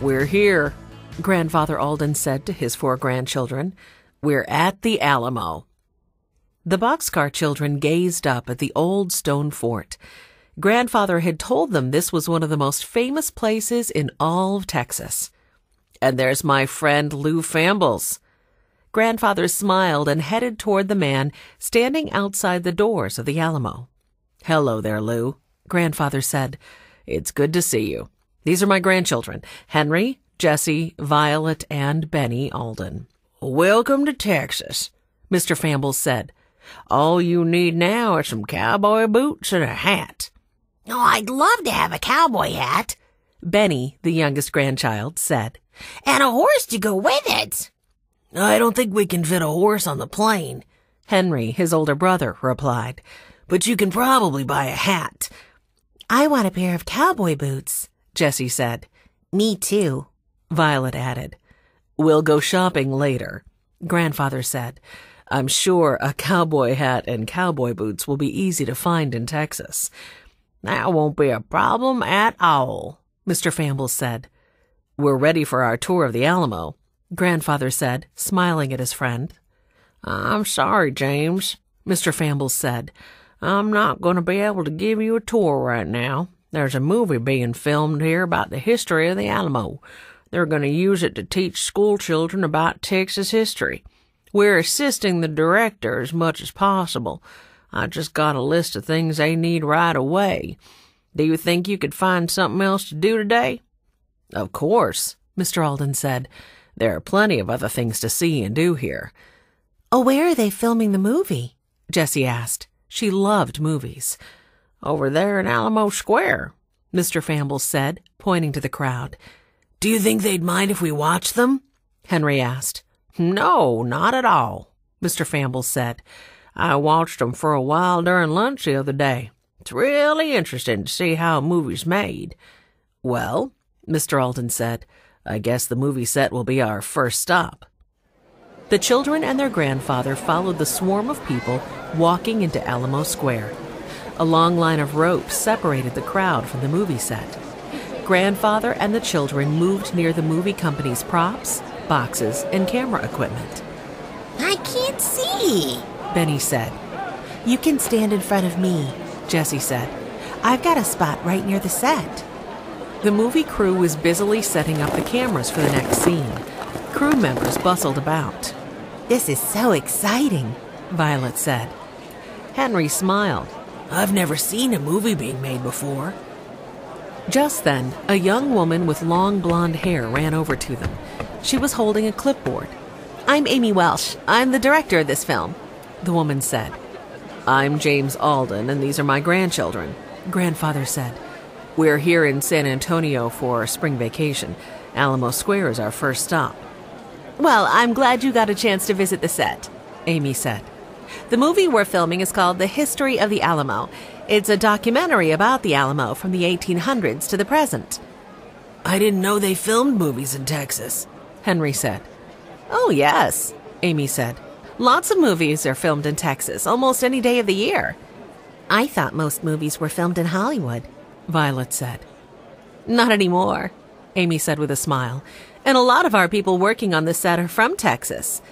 "We're here," Grandfather Alden said to his 4 grandchildren. "We're at the Alamo." The Boxcar Children gazed up at the old stone fort. Grandfather had told them this was one of the most famous places in all of Texas. "And there's my friend Lou Fambles." Grandfather smiled and headed toward the man standing outside the doors of the Alamo. "Hello there, Lou," Grandfather said. "It's good to see you. These are my grandchildren, Henry, Jesse, Violet, and Benny Alden." "Welcome to Texas," Mr. Fambles said. "All you need now are some cowboy boots and a hat." "Oh, I'd love to have a cowboy hat," Benny, the youngest grandchild, said. "And a horse to go with it." "I don't think we can fit a horse on the plane," Henry, his older brother, replied. "But you can probably buy a hat." "I want a pair of cowboy boots," Jesse said. "Me too," Violet added. "We'll go shopping later," Grandfather said. "I'm sure a cowboy hat and cowboy boots will be easy to find in Texas." "That won't be a problem at all," Mr. Fambles said. "We're ready for our tour of the Alamo," Grandfather said, smiling at his friend. "I'm sorry, James," Mr. Fambles said. "I'm not going to be able to give you a tour right now. There's a movie being filmed here about the history of the Alamo. They're going to use it to teach school children about Texas history. We're assisting the director as much as possible. I just got a list of things they need right away. Do you think you could find something else to do today?" "Of course," Mr. Alden said. "There are plenty of other things to see and do here." "Oh, where are they filming the movie?" Jessie asked. She loved movies. "Over there in Alamo Square," Mr. Fambles said, pointing to the crowd. "Do you think they'd mind if we watched them?" Henry asked. "No, not at all," Mr. Fambles said. "I watched them for a while during lunch the other day. It's really interesting to see how a movie's made." "Well," Mr. Alden said, "I guess the movie set will be our first stop." The children and their grandfather followed the swarm of people walking into Alamo Square. A long line of ropes separated the crowd from the movie set. Grandfather and the children moved near the movie company's props, boxes, and camera equipment. "I can't see," Benny said. "You can stand in front of me," Jessie said. "I've got a spot right near the set." The movie crew was busily setting up the cameras for the next scene. Crew members bustled about. "This is so exciting," Violet said. Henry smiled. "I've never seen a movie being made before." Just then, a young woman with long blonde hair ran over to them. She was holding a clipboard. "I'm Amy Welsh. I'm the director of this film," the woman said. "I'm James Alden, and these are my grandchildren," Grandfather said. "We're here in San Antonio for spring vacation. Alamo Square is our first stop." "Well, I'm glad you got a chance to visit the set," Amy said. "The movie we're filming is called The History of the Alamo. It's a documentary about the Alamo from the 1800s to the present." "I didn't know they filmed movies in Texas," Henry said. "Oh, yes," Amy said. "Lots of movies are filmed in Texas almost any day of the year." "I thought most movies were filmed in Hollywood," Violet said. "Not anymore," Amy said with a smile. "And a lot of our people working on this set are from Texas."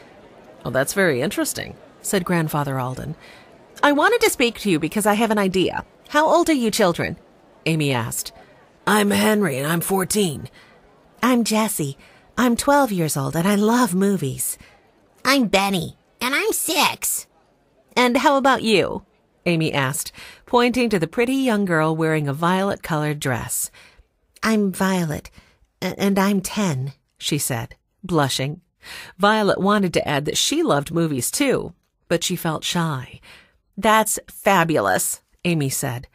"Oh, that's very interesting," said Grandfather Alden. "I wanted to speak to you because I have an idea. How old are you children?" Amy asked. "I'm Henry, and I'm 14. "I'm Jessie. I'm 12 years old, and I love movies." "I'm Benny, and I'm 6. "And how about you?" Amy asked, pointing to the pretty young girl wearing a violet-colored dress. "I'm Violet, and I'm 10, she said, blushing. Violet wanted to add that she loved movies too, but she felt shy. "That's fabulous," Amy said.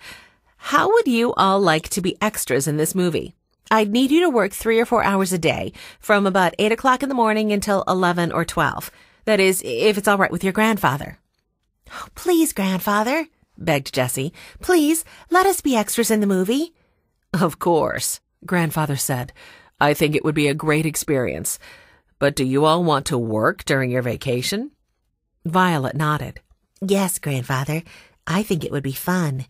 "How would you all like to be extras in this movie? I'd need you to work 3 or 4 hours a day, from about 8 o'clock in the morning until 11 or 12. That is, if it's all right with your grandfather." "Oh, please, Grandfather," begged Jessie. "Please, let us be extras in the movie." "Of course," Grandfather said. "I think it would be a great experience. But do you all want to work during your vacation?" Violet nodded. "Yes, Grandfather. I think it would be fun.